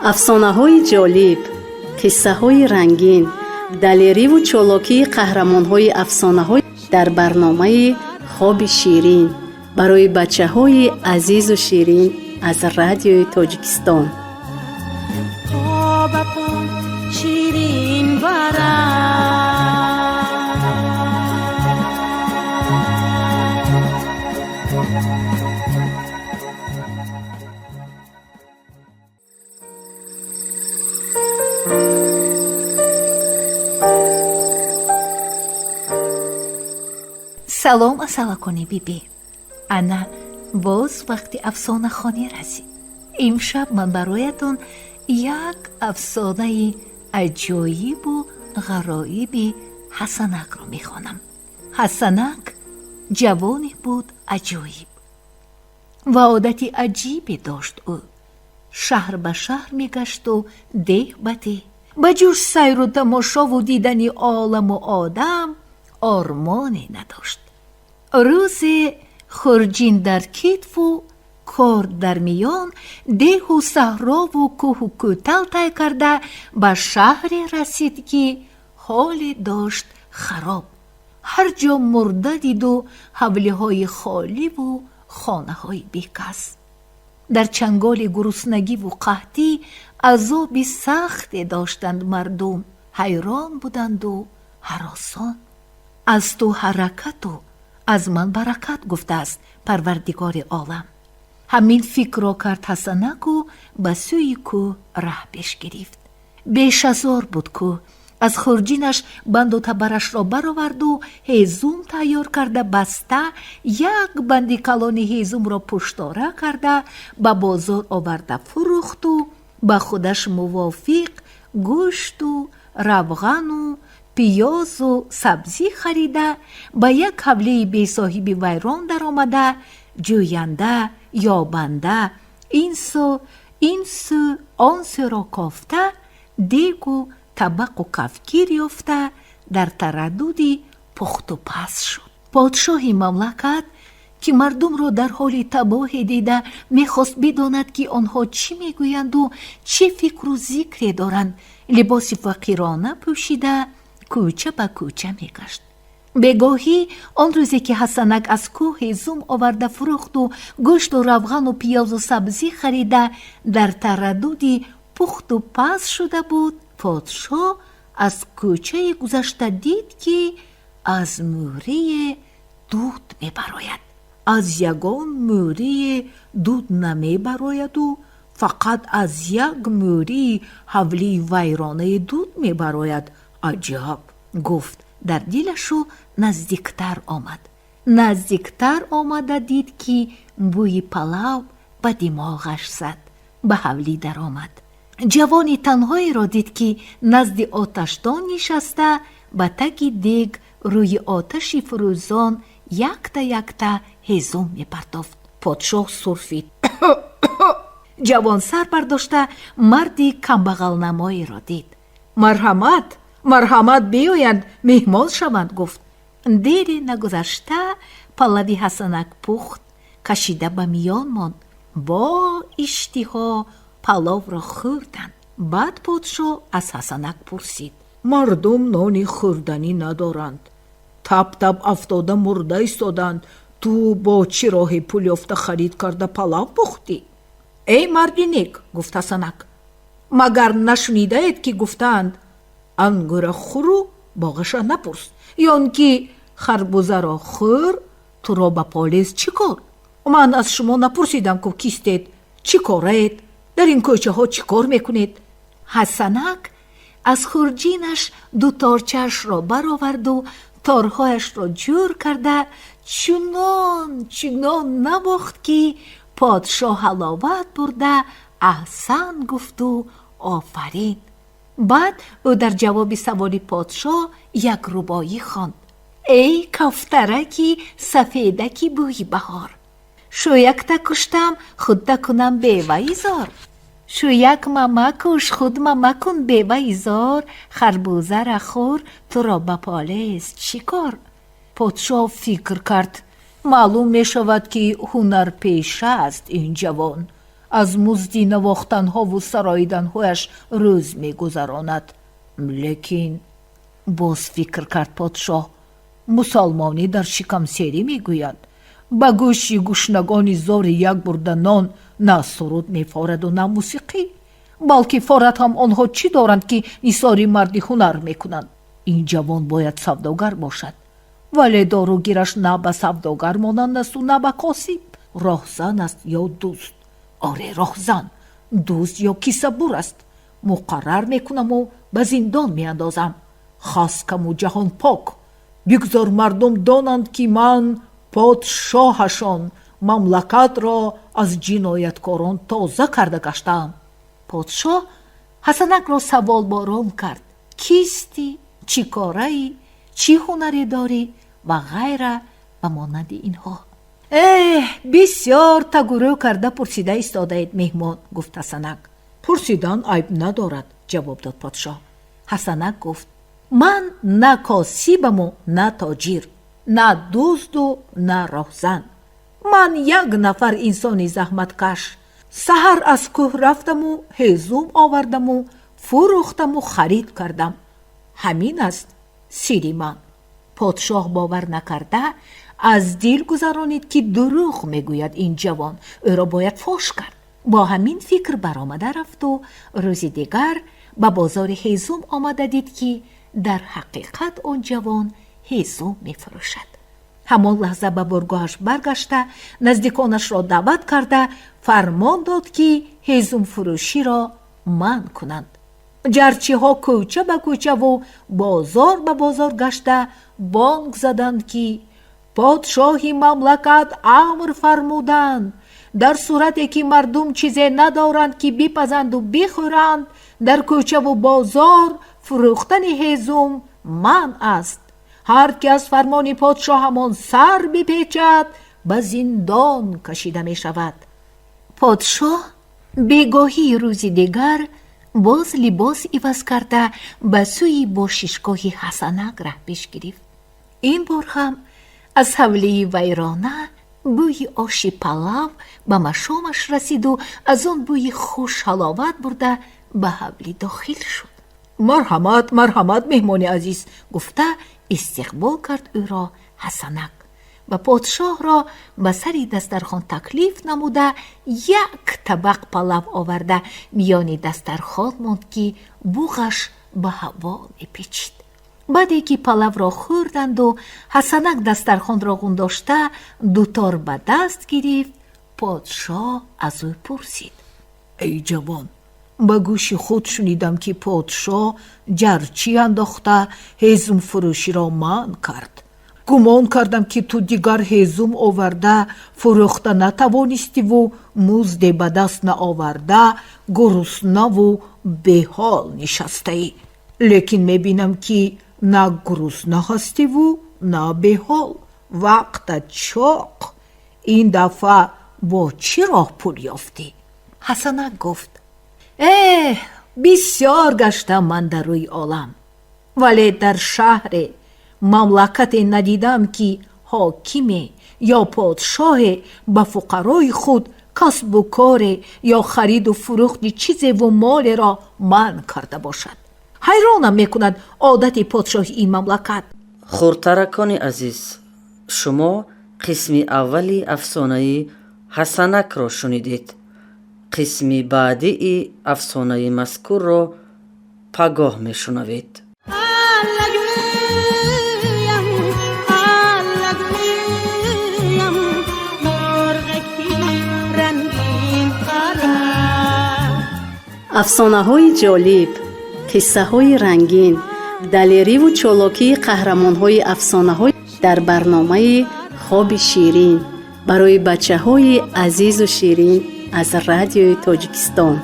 افسانه‌های جالب، قصه‌های رنگین، دلیری و چالاکی قهرمان‌های افسانه‌های در برنامه خواب شیرین برای بچه‌های عزیز و شیرین از رادیوی تاجیکستان. شیرین برم салом асалакони бибӣ. ана боз вақти афсонахонӣ расид. имшаб ман бароятон як афсонаи аҷоибу ғароиби ҳасанакро мехонам. ҳасанак ҷавоне буд аҷоиб ва одати аҷибе дошт. ӯ шаҳр ба шаҳр мегашту деҳ ба деҳ ба ҷуз сайру тамошову дидани оламу одам ормоне надошт. рӯзе хурҷин дар китфу кор дар миён, деҳу саҳрову кӯҳу кӯтал тай карда ба шаҳре расид ки ҳоле дошт хароб. ҳар ҷо мурда диду ҳавлиҳои холиву хонаҳои бекас. дар чанголи гуруснагиву қаҳтӣ азоби сахте доштанд мардум. ҳайрон буданду ҳаросон. аз ту ҳаракату аз ман баракат гуфтааст парвардигори олам. ҳамин фикрро кард ҳасанаку ба сӯи кӯҳ раҳ пеш гирифт. бешазор буд кӯ. аз хурҷинаш банду табарашро бароварду ҳезум тайёр карда баста, як банди калони ҳезумро пуштора карда ба бозор оварда фурӯхту ба худаш мувофиқ гӯшту равғану пиёзу сабзӣ харида ба як ҳавлии бесоҳиби вайрон даромада, ҷӯянда, ёбанда, ин сӯ он сӯро кофта, дегу табақу кафгир ёфта, дар тараддуди пухту пас шуд. подшоҳи мамлакат, ки мардумро дар ҳоли табоҳе дида мехост бидонад ки онҳо чӣ мегӯянду чӣ фикру зикре доранд, либоси фақирона пӯшида кӯча ба кӯча мегашт. бегоҳӣ он рӯзе ки ҳасанак аз кӯҳ ҳезум оварда фурӯхту гӯшту равғану пиёзу сабзӣ харида дар тараддуди пухту паз шуда буд, подшоҳ аз кӯчае гузашта дид ки аз мӯрие дуд мебарояд. аз ягон мӯрие дуд намебарояду фақат аз як мӯрии ҳавлии вайронае дуд мебарояд. аҷаб, гуфт. дар дилашу наздиктар омад. наздиктар омада дид ки бӯи палав ба димоғаш зад. ба ҳавлӣ даромад. ҷавони танҳоеро дид ки назди оташтон нишаста ба таги дег рӯи оташи фурӯзон якта якта ҳезум мепартофт. подшоҳ сурфид. ҷавон сар бардошта марди камбағалнамоеро дид. марҳамат, марҳамат, биёянд меҳмон шаванд, гуфт. дере нагузашта палави ҳасанак пухт, кашида ба миён монд. бо иштиҳо паловро хӯрданд. баъд подшоҳ аз ҳасанак пурсид. мардум нони хӯрданӣ надоранд. таб таб афтода мурда истоданд. ту бо чӣ роҳи пул ёфта харид карда палав пухтӣ? эй марди нек, гуфт ҳасанак, магар нашунидаед ки гуфтаанд ангура хӯру боғаша напурс, ён ки харбузаро хӯр туро ба полез чӣ кор? ман аз шумо напурсидам ку кистед, чӣ кораед, дар ин кӯчаҳо чӣ кор мекунед? ҳасанак аз хурҷинаш ду торчаашро бароварду торҳояшро ҷӯр карда чунон навохт ки подшоҳ ҳаловат бурда аҳсан гуфту офарин. баъд ӯ дар ҷавоби саволи подшоҳ як рубоӣ хонд. эй кафтараки сафедаки бӯи баҳор, шӯякта куштам худда кунам беваи зор. шӯяк мама куш худ мама кун беваи зор. харбузара хӯр туро ба полез чӣ кор? подшоҳ фикр кард. маълум мешавад ки ҳунарпеша аст ин ҷавон. аз музди навохтанҳову сароиданҳояш рӯз мегузаронад. лекин боз фикр кард подшоҳ, мусалмонӣ дар шикамсерӣ мегӯяд, ба гӯши гӯшнагони зори як бурда нон на суруд мефораду на мусиқӣ, балки форад ҳам онҳо чӣ доранд ки нисори марди ҳунар мекунанд. ин ҷавон бояд савдогар бошад, вале доругираш на ба савдогар монанд асту на ба косиб. роҳзан аст ё дӯст? оре роҳзан, дӯст ё кисабур аст? муқаррар мекунаму ба зиндон меандозам. хаскаму ҷаҳонпок, бигзор мардум донанд ки ман подшоҳашон мамлакатро аз ҷинояткорон тоза карда гаштаам. подшоҳ ҳасанакро саволборон кард. кисти? чӣ кораи? чӣ ҳунаре дорӣ? ва ғайра ва монанди инҳо. бисёр тагурӯ карда пурсида истодаед меҳмон, гуфт ҳасанак. пурсидан айб надорад, ҷавоб дод подшоҳ. ҳасанак гуфт, ман на косибаму на тоҷир, на дӯсту на роҳзан. ман як нафар инсони заҳматкаш. саҳар аз кӯҳ рафтаму ҳезум овардаму фурӯхтаму харид кардам. ҳамин аст сири ман. подшоҳ бовар накарда аз дил гузаронид ки дурӯғ мегӯяд ин ҷавон, ӯро бояд фош кард. бо ҳамин фикр баромада рафту рӯзи дигар ба бозори ҳезум омада дид ки дар ҳақиқат он ҷавон ҳезум мефурӯшад. ҳамон лаҳза ба боргоҳаш баргашта наздиконашро даъват карда фармон дод ки ҳезумфурӯширо манъ кунанд. ҷарчиҳо кӯча ба кӯчаву бозор ба бозор гашта бонг заданд ки подшоҳи мамлакат амр фармуданд, дар сурате ки мардум чизе надоранд ки бипазанду бихӯранд, дар кӯчаву бозор фурӯхтани ҳезум манъ аст. ҳар ки аз фармони подшоҳ ҳамон сар бипечад, ба зиндон кашида мешавад. подшоҳ бегоҳии рӯзи дигар боз либос иваз карда ба сӯи бошишгоҳи ҳасанак раҳпеш гирифт. ин бор ҳам аз ҳавлии вайрона бӯйи оши палав ба машомаш расиду аз он бӯйи хуш ҳаловат бурда ба ҳавлӣ дохил шуд. марҳамат, марҳамат меҳмони азиз, гуфта истиқбол кард ӯро ҳасанак ва подшоҳро ба сари дастархон таклиф намуда як табақ палав оварда миёни дастархон монд ки буғаш ба ҳаво мепечид. баъде ки палавро хӯрданду ҳасанак дастархонро ғундошта дутор ба даст гирифт, подшоҳ аз ӯ пурсид: эй ҷавон, ба гӯши худ шунидам ки подшоҳ ҷарчи андохта ҳезумфурӯширо манъ кард. гумон кардам ки ту дигар ҳезум оварда фурӯхта натавонистиву музде ба даст наоварда гуруснаву беҳол нишастаӣ. лекин мебинам ки на гурусна ҳастиву на беҳол. вақтат чоқ. ин дафъа бо чӣ роҳ пул ёфтӣ? ҳасанак гуфт: бисёр гаштам ман дар рӯи олам, вале дар шаҳре мамлакате надидам ки ҳокиме ё подшоҳе ба фуқарои худ касбу коре ё хариду фурӯхти чизеву молеро манъ карда бошад. ҳайронам мекунад одати подшоҳи ин мамлакат. хурдтаракони азиз, шумо қисми аввали афсонаи ҳасанакро шунидед. қисми баъдии афсонаи мазкурро пагоҳ мешунавед. афсонаҳои ҷолиб, қиссаҳои рангин, далериву чолокии қаҳрамонҳои афсонаҳо дар барномаи хоби ширин барои бачаҳои азизу ширин аз радиои Тоҷикистон.